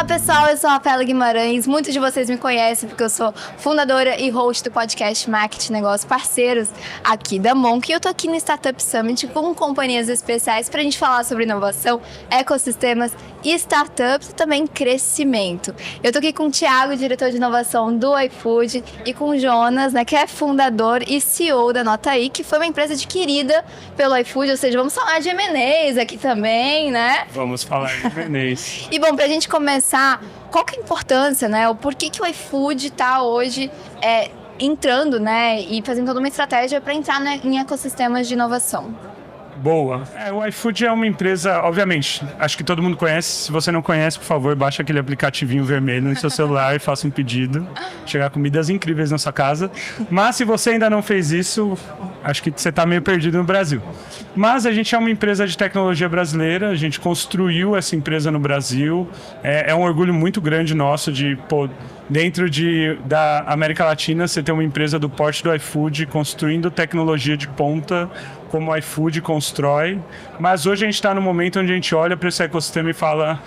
Olá pessoal, eu sou a Rafaela Guimarães, muitos de vocês me conhecem porque eu sou fundadora e host do podcast Marketing Negócios Parceiros aqui da Monk, e eu tô aqui no Startup Summit com companhias especiais pra gente falar sobre inovação, ecossistemas, startups e também crescimento. Eu tô aqui com o Thiago, diretor de inovação do iFood, e com o Jonas, né, que é fundador e CEO da Notaí, que foi uma empresa adquirida pelo iFood, ou seja, vamos falar de M&As aqui também, né? Vamos falar de M&As. E bom, pra gente começar, qual que é a importância, né? O porquê que o iFood tá hoje entrando, né? E fazendo toda uma estratégia para entrar em ecossistemas de inovação. Boa. O iFood é uma empresa, obviamente, acho que todo mundo conhece. Se você não conhece, por favor, baixa aquele aplicativinho vermelho no seu celular e faça um pedido. Chegar comidas incríveis na sua casa. Mas se você ainda não fez isso, acho que você está meio perdido no Brasil. Mas a gente é uma empresa de tecnologia brasileira, a gente construiu essa empresa no Brasil. É um orgulho muito grande nosso de, dentro da América Latina, você ter uma empresa do porte do iFood construindo tecnologia de ponta, como o iFood constrói. Mas hoje a gente está no momento onde a gente olha para esse ecossistema e fala: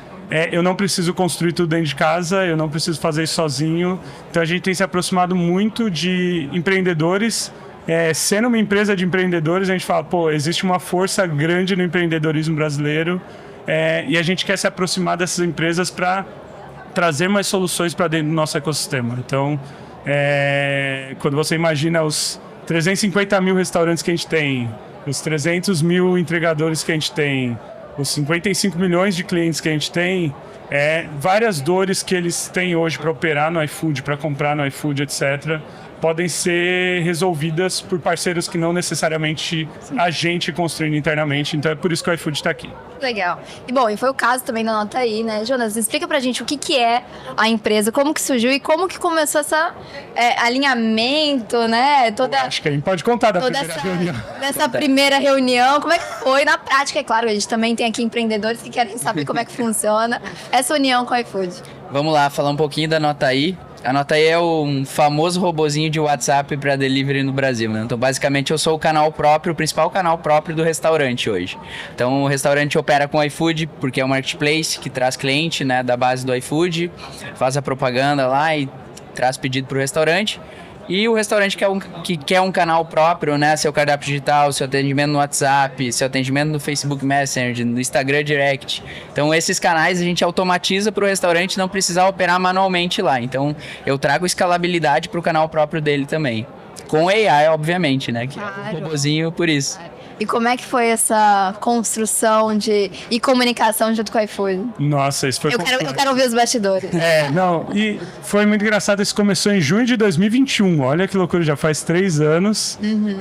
eu não preciso construir tudo dentro de casa, eu não preciso fazer isso sozinho. Então a gente tem se aproximado muito de empreendedores. Sendo uma empresa de empreendedores, a gente fala, existe uma força grande no empreendedorismo brasileiro, e a gente quer se aproximar dessas empresas para trazer mais soluções para dentro do nosso ecossistema. Então, quando você imagina os 350 mil restaurantes que a gente tem, os 300 mil entregadores que a gente tem, os 55 milhões de clientes que a gente tem, várias dores que eles têm hoje para operar no iFood, para comprar no iFood, etc., podem ser resolvidas por parceiros que não necessariamente a gente construindo internamente. Então é por isso que o iFood está aqui. Legal. E bom, e foi o caso também da Notaí, né? Jonas, explica pra gente o que é a empresa, como que surgiu e como que começou esse alinhamento, né? Acho que a gente pode contar da primeira reunião. Dessa primeira reunião, como é que foi na prática? É claro, a gente também tem aqui empreendedores que querem saber como é que funciona essa união com o iFood. Vamos lá, falar um pouquinho da Notaí. A Notaí é um famoso robozinho de WhatsApp para delivery no Brasil, né? Então, basicamente, eu sou o principal canal próprio do restaurante hoje. Então, o restaurante opera com o iFood, porque é um marketplace que traz cliente, né, da base do iFood, faz a propaganda lá e traz pedido para o restaurante. E o restaurante que quer um canal próprio, né? Seu cardápio digital, seu atendimento no WhatsApp, seu atendimento no Facebook Messenger, no Instagram Direct. Então, esses canais a gente automatiza para o restaurante não precisar operar manualmente lá. Então, eu trago escalabilidade para o canal próprio dele também. Com AI, obviamente, né? Que é um robozinho por isso. E como é que foi essa construção e comunicação junto com o iFood? Nossa, isso foi... Eu quero ouvir os bastidores. E foi muito engraçado, isso começou em junho de 2021, olha que loucura, já faz 3 anos. Uhum.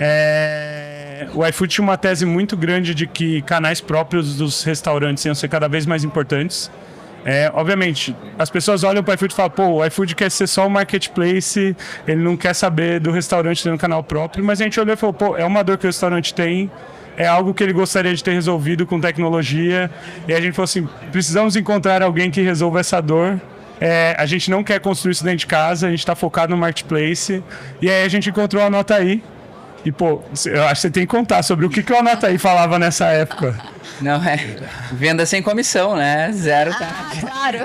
O iFood tinha uma tese muito grande de que canais próprios dos restaurantes iam ser cada vez mais importantes. Obviamente, as pessoas olham para o iFood e falam, o iFood quer ser só um marketplace, ele não quer saber do restaurante ter um canal próprio, mas a gente olhou e falou, é uma dor que o restaurante tem, é algo que ele gostaria de ter resolvido com tecnologia, e a gente falou assim, precisamos encontrar alguém que resolva essa dor. A gente não quer construir isso dentro de casa, a gente está focado no marketplace, e aí a gente encontrou a Notaí. E, eu acho que você tem que contar sobre o que a Notaí falava nessa época. Não, venda sem comissão, né? Zero taxa. Claro.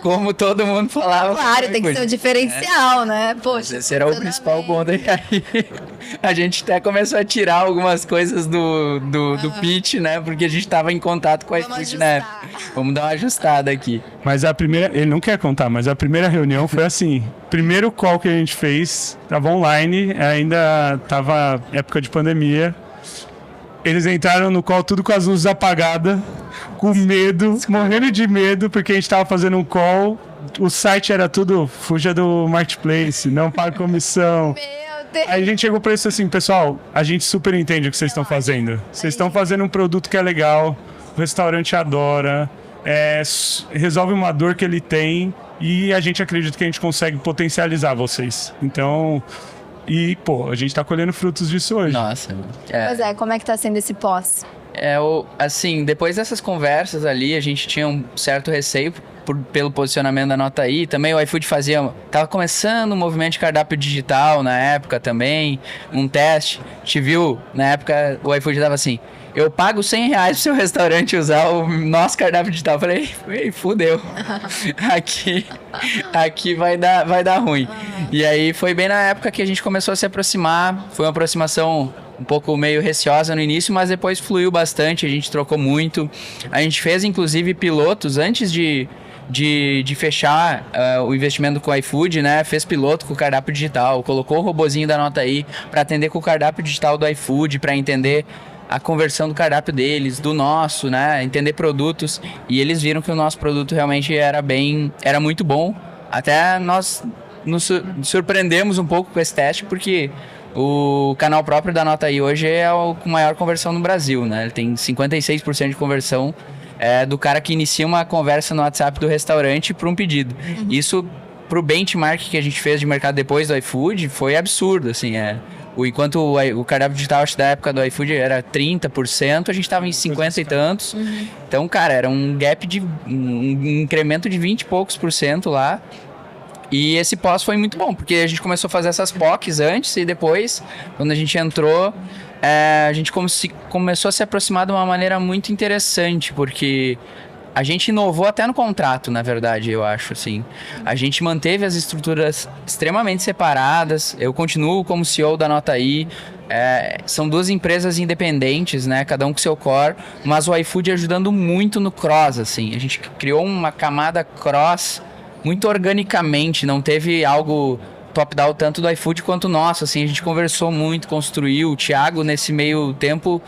Como todo mundo falava. Claro, tem que ser um diferencial, né? Poxa. Esse era o principal ponto. Aí a gente até começou a tirar algumas coisas do pitch, né? Porque a gente estava em contato com a iFood, né? Vamos dar uma ajustada aqui. Mas ele não quer contar, mas a primeira reunião foi assim. Primeiro call que a gente fez, tava online, ainda tava época de pandemia. Eles entraram no call tudo com as luzes apagadas, com medo, morrendo de medo, porque a gente estava fazendo um call, o site era tudo, fuja do marketplace, não paga comissão. Meu Deus. Aí a gente chegou para isso assim, pessoal, a gente super entende o que vocês estão fazendo. Vocês estão fazendo um produto que é legal, o restaurante adora, resolve uma dor que ele tem e a gente acredita que a gente consegue potencializar vocês. Então... a gente tá colhendo frutos disso hoje. Nossa. Pois como é que tá sendo esse pós? Assim, depois dessas conversas ali, a gente tinha um certo receio pelo posicionamento da Nota I. Também o iFood tava começando um movimento de cardápio digital na época também, um teste. A gente viu, na época, o iFood dava assim: eu pago R$100 pro seu restaurante usar o nosso cardápio digital. Eu falei, ei, fudeu. Aqui vai dar ruim. E aí foi bem na época que a gente começou a se aproximar. Foi uma aproximação um pouco meio receosa no início, mas depois fluiu bastante, a gente trocou muito. A gente fez, inclusive, pilotos antes de fechar o investimento com o iFood, né? Fez piloto com o cardápio digital, colocou o robozinho da Nota I para atender com o cardápio digital do iFood, para entender a conversão do cardápio deles, do nosso, né? Entender produtos. E eles viram que o nosso produto realmente era muito bom. Até nós nos surpreendemos um pouco com esse teste, porque o canal próprio da Nota I hoje é o com maior conversão no Brasil, né? Ele tem 56% de conversão do cara que inicia uma conversa no WhatsApp do restaurante para um pedido. Isso, pro benchmark que a gente fez de mercado depois do iFood, foi absurdo, assim, enquanto o cardápio digital, acho, da época do iFood era 30%, a gente estava em 50 e tantos. Então, cara, era um gap um incremento de 20 e poucos % lá. E esse pós foi muito bom, porque a gente começou a fazer essas POCs antes e depois, quando a gente entrou, a gente começou a se aproximar de uma maneira muito interessante, porque a gente inovou até no contrato, na verdade, eu acho, assim. A gente manteve as estruturas extremamente separadas. Eu continuo como CEO da Nota I. São duas empresas independentes, né? Cada um com seu core, mas o iFood ajudando muito no cross, assim. A gente criou uma camada cross muito organicamente, não teve algo top-down tanto do iFood quanto nosso, assim. A gente conversou muito, construiu. O Thiago, nesse meio tempo,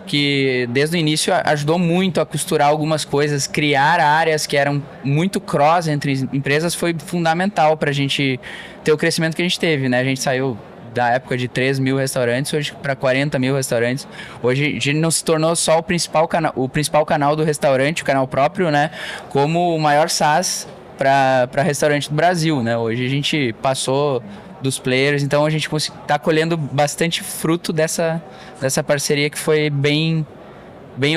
que desde o início ajudou muito a costurar algumas coisas, criar áreas que eram muito cross entre empresas, foi fundamental para a gente ter o crescimento que a gente teve, né? A gente saiu da época de 3 mil restaurantes hoje para 40 mil restaurantes. Hoje a gente não se tornou só o principal canal do restaurante, o canal próprio, né? Como o maior SaaS para restaurante do Brasil, né? Hoje a gente passou dos players, então a gente está colhendo bastante fruto dessa parceria que foi bem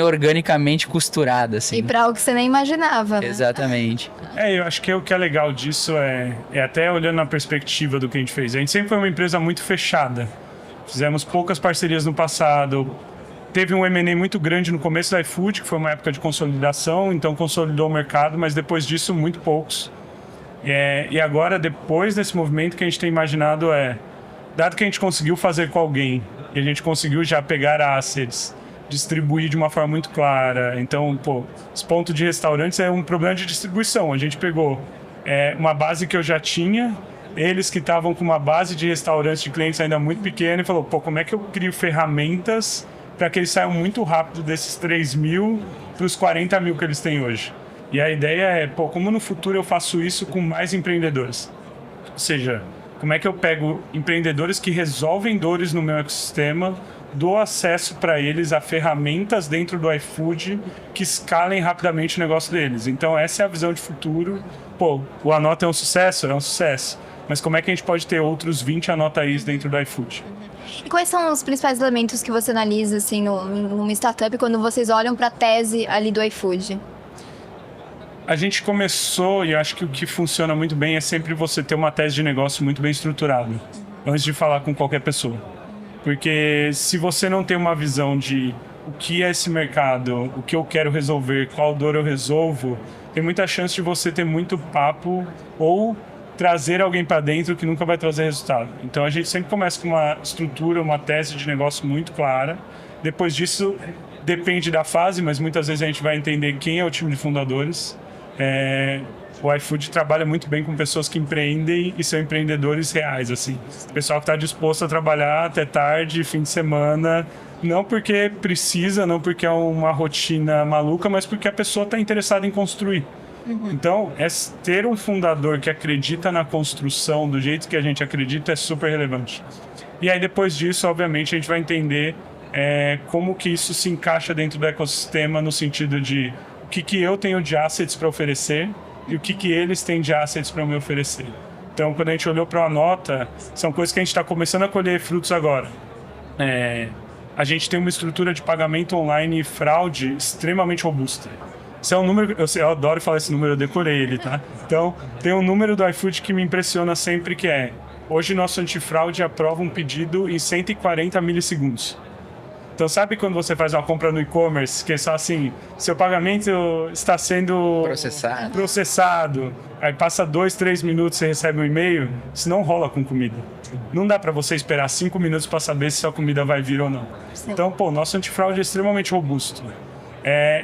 organicamente costurada, assim. E para algo que você nem imaginava, né? Exatamente. Eu acho que o que é legal disso é até olhando na perspectiva do que a gente fez. A gente sempre foi uma empresa muito fechada. Fizemos poucas parcerias no passado. Teve um M&A muito grande no começo da iFood, que foi uma época de consolidação, então consolidou o mercado, mas depois disso, muito poucos. E agora, depois desse movimento, que a gente tem imaginado dado que a gente conseguiu fazer com alguém, e a gente conseguiu já pegar assets, distribuir de uma forma muito clara. Então, esse ponto de restaurantes é um problema de distribuição. A gente pegou uma base que eu já tinha, eles que estavam com uma base de restaurantes de clientes ainda muito pequena, e falou, como é que eu crio ferramentas para que eles saiam muito rápido desses 3 mil para os 40 mil que eles têm hoje. E a ideia é, como no futuro eu faço isso com mais empreendedores? Ou seja, como é que eu pego empreendedores que resolvem dores no meu ecossistema, dou acesso para eles a ferramentas dentro do iFood que escalem rapidamente o negócio deles. Então essa é a visão de futuro. O Anota é um sucesso? É um sucesso. Mas como é que a gente pode ter outros 20 Anota Is dentro do iFood? E quais são os principais elementos que você analisa, assim, numa startup, quando vocês olham para a tese ali do iFood? A gente começou, e acho que o que funciona muito bem é sempre você ter uma tese de negócio muito bem estruturada, antes de falar com qualquer pessoa. Porque se você não tem uma visão de o que é esse mercado, o que eu quero resolver, qual dor eu resolvo, tem muita chance de você ter muito papo ou trazer alguém para dentro que nunca vai trazer resultado. Então a gente sempre começa com uma estrutura, uma tese de negócio muito clara. Depois disso, depende da fase, mas muitas vezes a gente vai entender quem é o time de fundadores. O iFood trabalha muito bem com pessoas que empreendem e são empreendedores reais, assim. Pessoal que está disposto a trabalhar até tarde, fim de semana, não porque precisa, não porque é uma rotina maluca, mas porque a pessoa está interessada em construir. Então, ter um fundador que acredita na construção do jeito que a gente acredita é super relevante. E aí, depois disso, obviamente, a gente vai entender como que isso se encaixa dentro do ecossistema, no sentido de o que eu tenho de assets para oferecer e o que eles têm de assets para me oferecer. Então, quando a gente olhou para a Anota, são coisas que a gente está começando a colher frutos agora. a gente tem uma estrutura de pagamento online e fraude extremamente robusta. Esse é um número, eu adoro falar esse número, eu decorei ele, tá? Então, tem um número do iFood que me impressiona sempre, que é: hoje nosso antifraude aprova um pedido em 140 milissegundos. Então, sabe quando você faz uma compra no e-commerce, que é só assim, seu pagamento está sendo processado, aí passa 2, 3 minutos, você recebe um e-mail, isso não rola com comida. Não dá para você esperar 5 minutos para saber se sua comida vai vir ou não. Sim. Então, nosso antifraude é extremamente robusto.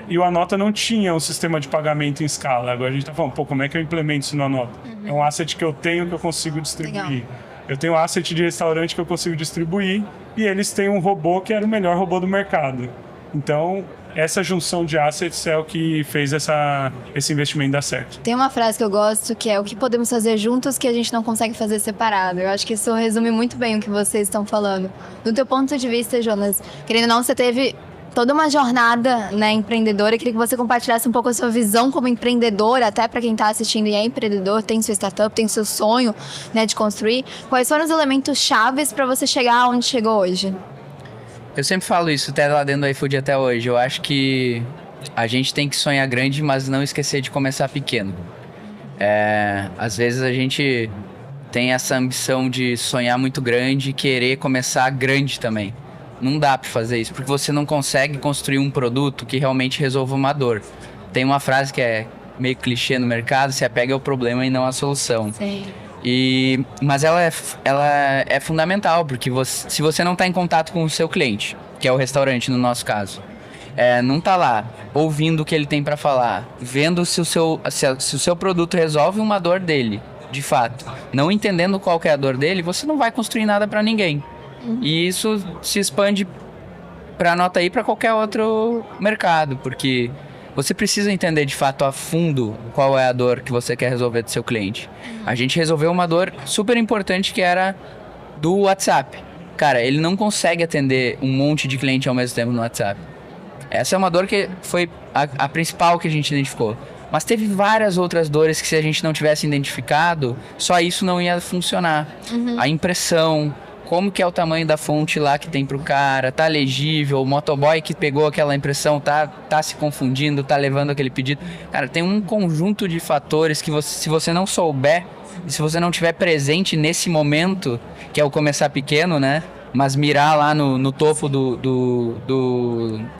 E o Anota não tinha um sistema de pagamento em escala. Agora a gente está falando, como é que eu implemento isso no Anota? É um asset que eu tenho que eu consigo distribuir. Legal. Eu tenho um asset de restaurante que eu consigo distribuir e eles têm um robô que era o melhor robô do mercado. Então, essa junção de assets é o que fez esse investimento dar certo. Tem uma frase que eu gosto que é: o que podemos fazer juntos que a gente não consegue fazer separado. Eu acho que isso resume muito bem o que vocês estão falando. Do teu ponto de vista, Jonas, querendo ou não, você teve toda uma jornada, né, empreendedora. Eu queria que você compartilhasse um pouco a sua visão como empreendedor, até para quem está assistindo e é empreendedor, tem sua startup, tem seu sonho, né, de construir. Quais foram os elementos chaves para você chegar onde chegou hoje? Eu sempre falo isso, até lá dentro do iFood até hoje. Eu acho que a gente tem que sonhar grande, mas não esquecer de começar pequeno. Às vezes a gente tem essa ambição de sonhar muito grande e querer começar grande também. Não dá pra fazer isso, porque você não consegue construir um produto que realmente resolva uma dor. Tem uma frase que é meio clichê no mercado: se apega ao problema e não à solução. Sim. Mas ela é fundamental, porque se você não está em contato com o seu cliente, que é o restaurante no nosso caso, não está lá ouvindo o que ele tem para falar, vendo se o seu produto resolve uma dor dele, de fato, não entendendo qual que é a dor dele, você não vai construir nada para ninguém. E isso se expande para Anota aí, para qualquer outro mercado, porque você precisa entender de fato a fundo qual é a dor que você quer resolver do seu cliente. A gente resolveu uma dor super importante, que era do WhatsApp. Cara, ele não consegue atender um monte de cliente ao mesmo tempo no WhatsApp. Essa é uma dor que foi a principal que a gente identificou. Mas teve várias outras dores que, se a gente não tivesse identificado, só isso não ia funcionar. A impressão, como que é o tamanho da fonte lá que tem pro cara, tá legível, o motoboy que pegou aquela impressão tá se confundindo, tá levando aquele pedido. Cara, tem um conjunto de fatores que se você não souber, e se você não tiver presente nesse momento, que é o começar pequeno, né, mas mirar lá no topo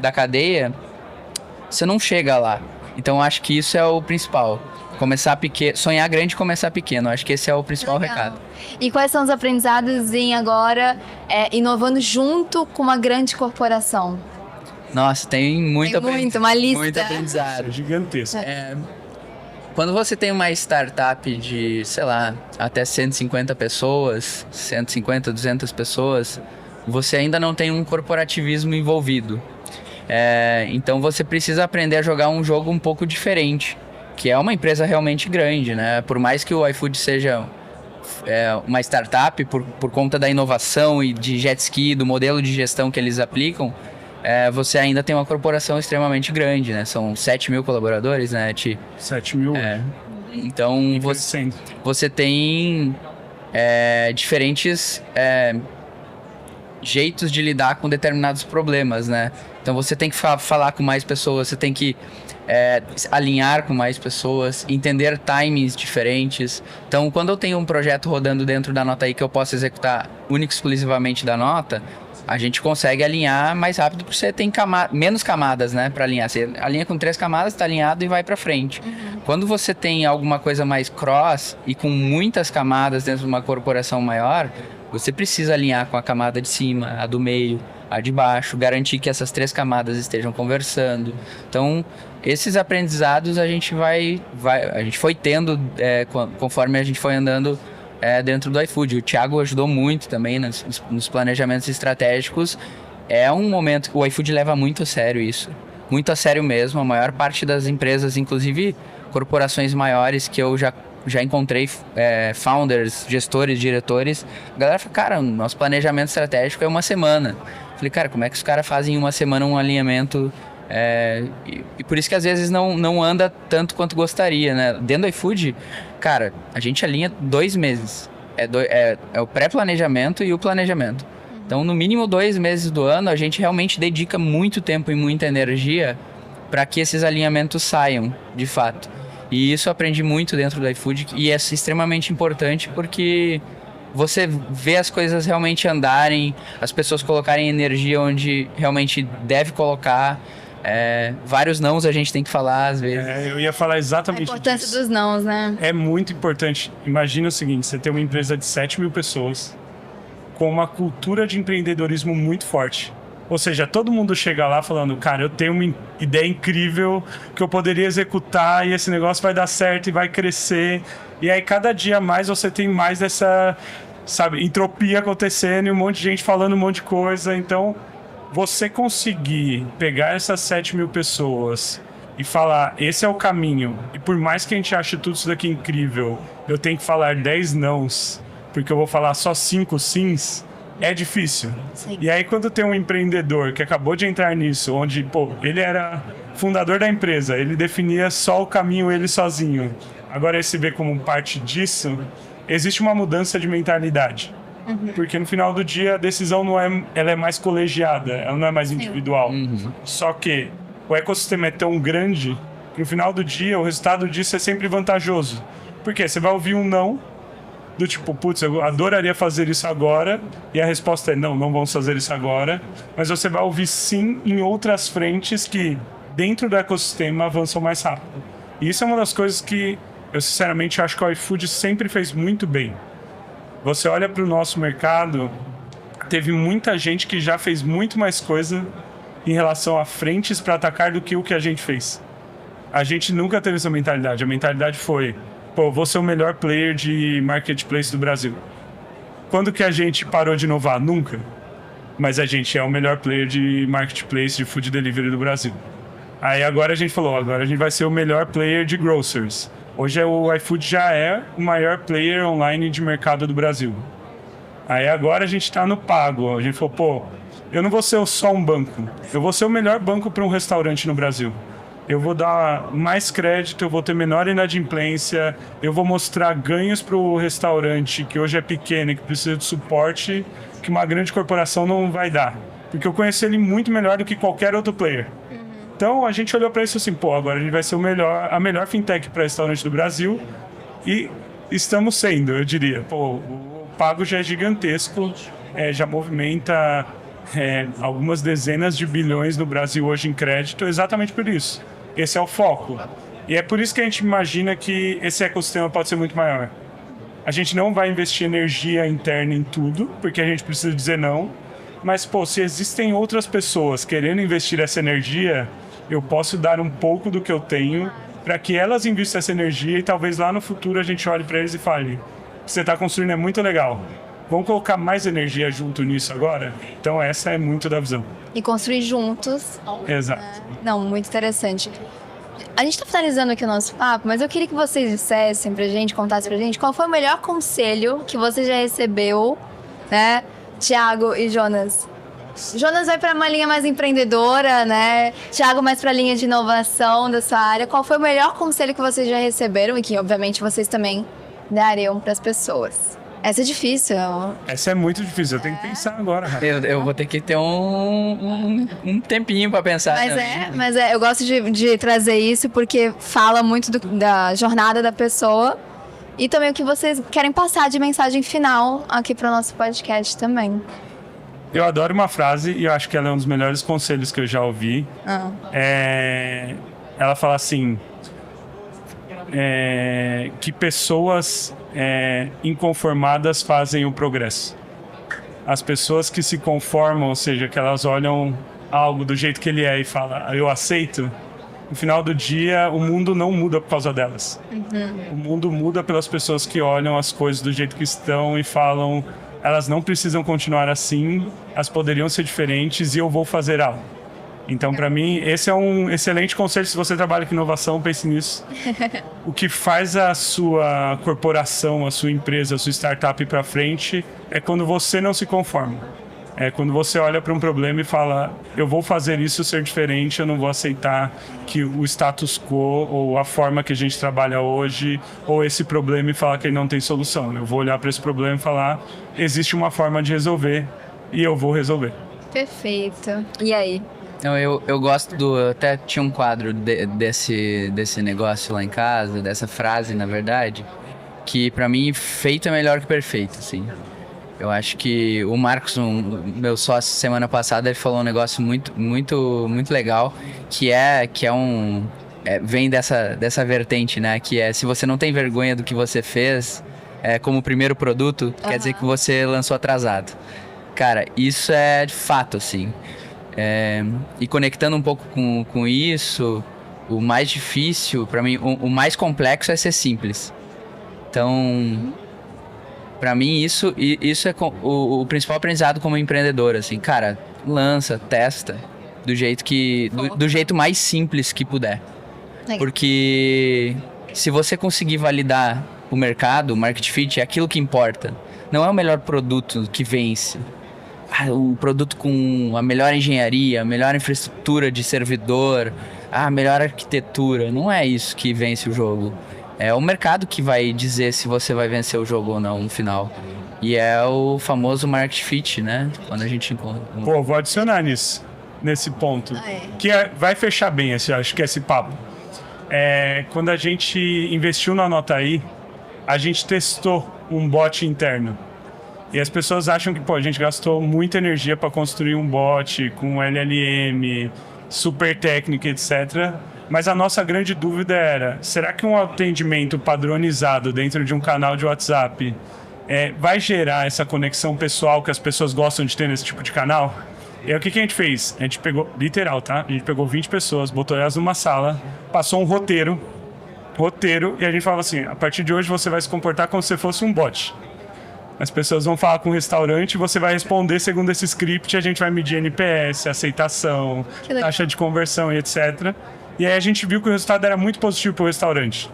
da cadeia, você não chega lá. Então acho que isso é o principal. Começar pequeno, sonhar grande e começar pequeno. Acho que esse é o principal recado. E quais são os aprendizados em agora inovando junto com uma grande corporação? Nossa, tem uma lista. Muito aprendizado. É gigantesco. Quando você tem uma startup de, sei lá, até 150 pessoas, 150, 200 pessoas, você ainda não tem um corporativismo envolvido. Então você precisa aprender a jogar um jogo um pouco diferente, que é uma empresa realmente grande, né? Por mais que o iFood seja uma startup, por conta da inovação e de jet ski, do modelo de gestão que eles aplicam, você ainda tem uma corporação extremamente grande, né? São 7 mil colaboradores, né, Ti? 7 mil. Então você tem diferentes jeitos de lidar com determinados problemas, né? Então você tem que falar com mais pessoas, você tem que alinhar com mais pessoas, entender timings diferentes. Então, quando eu tenho um projeto rodando dentro da Anota aí que eu posso executar única e exclusivamente da Anota, a gente consegue alinhar mais rápido, porque você tem menos camadas, né, para alinhar. Você alinha com 3 camadas, está alinhado e vai para frente. Quando você tem alguma coisa mais cross e com muitas camadas dentro de uma corporação maior, você precisa alinhar com a camada de cima, a do meio, a de baixo, garantir que essas 3 camadas estejam conversando. Então, esses aprendizados a gente foi tendo conforme a gente foi andando dentro do iFood. O Thiago ajudou muito também nos planejamentos estratégicos. É um momento que o iFood leva muito a sério isso. Muito a sério mesmo. A maior parte das empresas, inclusive corporações maiores que eu já encontrei, founders, gestores, diretores, a galera fala: cara, nosso planejamento estratégico é 1 semana. Falei: cara, como é que os caras fazem em 1 semana um alinhamento? E por isso que às vezes não anda tanto quanto gostaria, né? Dentro do iFood, cara, a gente alinha 2 meses. É o pré-planejamento e o planejamento. Então, no mínimo 2 meses do ano, a gente realmente dedica muito tempo e muita energia para que esses alinhamentos saiam, de fato. E isso eu aprendi muito dentro do iFood e é extremamente importante porque você vê as coisas realmente andarem, as pessoas colocarem energia onde realmente deve colocar. Vários nãos a gente tem que falar às vezes. Eu ia falar A exatamente importância disso. dos nãos, né? É muito importante. Imagina o seguinte, você tem uma empresa de 7 mil pessoas com uma cultura de empreendedorismo muito forte. Ou seja, todo mundo chega lá falando, cara, eu tenho uma ideia incrível que eu poderia executar e esse negócio vai dar certo e vai crescer. E aí, cada dia mais, você tem mais dessa, sabe, entropia acontecendo e um monte de gente falando um monte de coisa. Então, você conseguir pegar essas 7 mil pessoas e falar, esse é o caminho, e por mais que a gente ache tudo isso daqui incrível, eu tenho que falar 10 nãos, porque eu vou falar só 5 sims, é difícil. Sim. E aí, quando tem um empreendedor que acabou de entrar nisso, onde, pô, ele era fundador da empresa, ele definia só o caminho ele sozinho, agora ele se vê como parte disso, existe uma mudança de mentalidade. Porque no final do dia a decisão ela é mais colegiada, ela não é mais individual. Só que o ecossistema é tão grande que no final do dia o resultado disso é sempre vantajoso. Por quê? Você vai ouvir um não, do tipo, putz, eu adoraria fazer isso agora, e a resposta é não vamos fazer isso agora, mas você vai ouvir sim em outras frentes que dentro do ecossistema avançam mais rápido. E isso é uma das coisas que eu sinceramente acho que o iFood sempre fez muito bem. Você olha para o nosso mercado, teve muita gente que já fez muito mais coisa em relação a frentes para atacar do que o que a gente fez. A gente nunca teve essa mentalidade. A mentalidade foi, pô, vou ser o melhor player de marketplace do Brasil. Quando que a gente parou de inovar? Nunca. Mas a gente é o melhor player de marketplace de food delivery do Brasil. Aí agora a gente falou, agora a gente vai ser o melhor player de grocers. Hoje o iFood já é o maior player online de mercado do Brasil. Aí agora a gente está no pago. A gente falou, pô, eu não vou ser só um banco. Eu vou ser o melhor banco para um restaurante no Brasil. Eu vou dar mais crédito, eu vou ter menor inadimplência, eu vou mostrar ganhos para o restaurante que hoje é pequeno e que precisa de suporte que uma grande corporação não vai dar. Porque eu conheço ele muito melhor do que qualquer outro player. Então a gente olhou para isso assim, pô, agora a gente vai ser a melhor fintech para restaurante do Brasil e estamos sendo, eu diria. Pô, o pago já é gigantesco, já movimenta algumas dezenas de bilhões no Brasil hoje em crédito, exatamente por isso. Esse é o foco. E é por isso que a gente imagina que esse ecossistema pode ser muito maior. A gente não vai investir energia interna em tudo, porque a gente precisa dizer não. Mas, pô, se existem outras pessoas querendo investir essa energia, eu posso dar um pouco do que eu tenho para que elas investam essa energia e talvez lá no futuro a gente olhe para eles e fale, o que você está construindo é muito legal. Vamos colocar mais energia junto nisso agora? Então essa é muito da visão. E construir juntos. Exato. Não, muito interessante. A gente está finalizando aqui o nosso papo, mas eu queria que vocês dissessem pra gente, contassem pra gente qual foi o melhor conselho que você já recebeu, né, Thiago e Jonas? Jonas vai para uma linha mais empreendedora, né? Thiago mais para a linha de inovação da sua área. Qual foi o melhor conselho que vocês já receberam e que, obviamente, vocês também dariam para as pessoas? Essa é difícil. Essa é muito difícil. Eu tenho que pensar agora, Rafa. Eu vou ter que ter um tempinho para pensar. Mas eu gosto de trazer isso porque fala muito da jornada da pessoa e também o que vocês querem passar de mensagem final aqui para o nosso podcast também. Eu adoro uma frase e eu acho que ela é um dos melhores conselhos que eu já ouvi. Ela fala assim, que pessoas inconformadas fazem o progresso. As pessoas que se conformam, ou seja, que elas olham algo do jeito que ele é e falam, eu aceito, no final do dia o mundo não muda por causa delas. O mundo muda pelas pessoas que olham as coisas do jeito que estão e falam, elas não precisam continuar assim, elas poderiam ser diferentes e eu vou fazer algo. Então, para mim, esse é um excelente conselho. Se você trabalha com inovação, pense nisso. O que faz a sua corporação, a sua empresa, a sua startup ir para frente é quando você não se conforma. É quando você olha para um problema e fala, eu vou fazer isso ser diferente, eu não vou aceitar que o status quo ou a forma que a gente trabalha hoje ou esse problema e falar que ele não tem solução. Eu vou olhar para esse problema e falar, existe uma forma de resolver e eu vou resolver. Perfeito. E aí? Então, eu gosto do... Até tinha um quadro desse negócio lá em casa, dessa frase, na verdade, que pra mim, feito é melhor que perfeito, assim. Eu acho que o Marcos, meu sócio, semana passada, ele falou um negócio muito legal, vem dessa vertente, né? Que é, se você não tem vergonha do que você fez, como primeiro produto, quer dizer que você lançou atrasado. Cara, isso é de fato, assim. E conectando um pouco com isso, o mais difícil, pra mim, o mais complexo é ser simples. Então, pra mim, isso é o principal aprendizado como empreendedor, assim. Cara, lança, testa, do jeito mais simples que puder. Porque se você conseguir validar o mercado, o market fit, é aquilo que importa. Não é o melhor produto que vence. O produto com a melhor engenharia, a melhor infraestrutura de servidor, a melhor arquitetura. Não é isso que vence o jogo. É o mercado que vai dizer se você vai vencer o jogo ou não no final. E é o famoso market fit, né? Quando a gente encontra... Pô, vou adicionar nesse ponto. Que vai fechar bem, acho que esse papo. Quando a gente investiu na Anotaí, a gente testou um bot interno. E as pessoas acham que, a gente gastou muita energia para construir um bot com LLM, super técnico, etc. Mas a nossa grande dúvida era, será que um atendimento padronizado dentro de um canal de WhatsApp vai gerar essa conexão pessoal que as pessoas gostam de ter nesse tipo de canal? E aí, o que a gente fez? A gente pegou, literal, tá? A gente pegou 20 pessoas, botou elas numa sala, passou um roteiro, e a gente falava assim, a partir de hoje você vai se comportar como se fosse um bot. As pessoas vão falar com o restaurante, você vai responder segundo esse script, a gente vai medir NPS, aceitação, taxa de conversão e etc. E aí a gente viu que o resultado era muito positivo para o restaurante.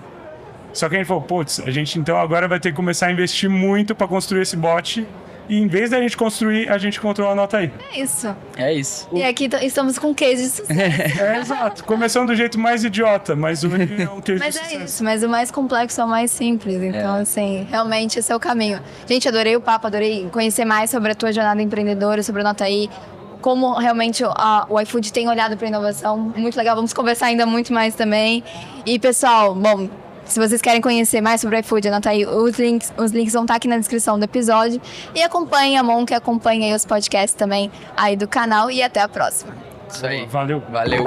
Só que a gente falou, a gente então agora vai ter que começar a investir muito para construir esse bot. E em vez da gente construir, a gente encontrou a Anotaí. É isso. E aqui estamos com um case de sucesso. Exato. Começando do jeito mais idiota, mas o é um case Mas de sucesso. isso, mas o mais complexo é o mais simples. Então, assim, realmente esse é o caminho. Gente, adorei o papo, adorei conhecer mais sobre a tua jornada empreendedora, sobre a Anotaí. Como realmente o iFood tem olhado para a inovação. Muito legal, vamos conversar ainda muito mais também. E, pessoal, se vocês querem conhecer mais sobre o iFood, anota aí os links vão estar aqui na descrição do episódio. E acompanhe a Monk, acompanhe aí os podcasts também aí do canal. E até a próxima. Isso aí. Valeu. Valeu.